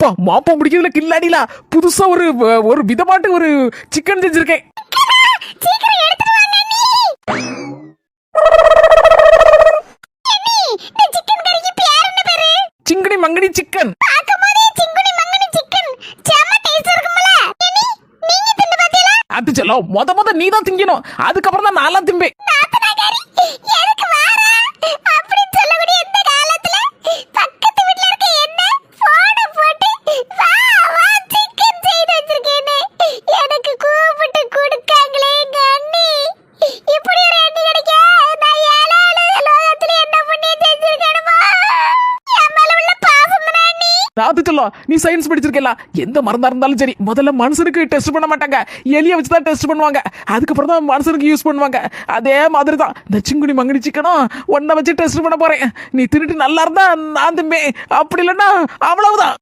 அப்புறம் மாப்பம் பிடிக்கிறதுல கில்லாடில புதுசா ஒரு விதமாட்டு ஒரு சிக்கன் செஞ்சிருக்கேன். சிங்கடி மங்கடி சிக்கன். அது சொல்லும் மொத நீதான் திங்கணும், அதுக்கப்புறம் தான் நான்லாம் திம்பேன். நீ சயின்ஸ் படிச்சிருக்கல, எந்த மருந்தா இருந்தாலும் சரி முதல்ல மனுஷனுக்கு டெஸ்ட் பண்ண மாட்டாங்க, எலிய வச்சுதான் டெஸ்ட் பண்ணுவாங்க, அதுக்கப்புறம் தான் மனுஷனுக்கு யூஸ் பண்ணுவாங்க. அதே மாதிரி தான் இந்த சிங்குடி மங்கடி சிக்கனும் ஒன்ன வச்சு டெஸ்ட் பண்ண போறேன். நீ திருட்டு நல்லா இருந்தா நான் திம்பேன், அப்படி இல்லைன்னா அவ்வளவுதான்.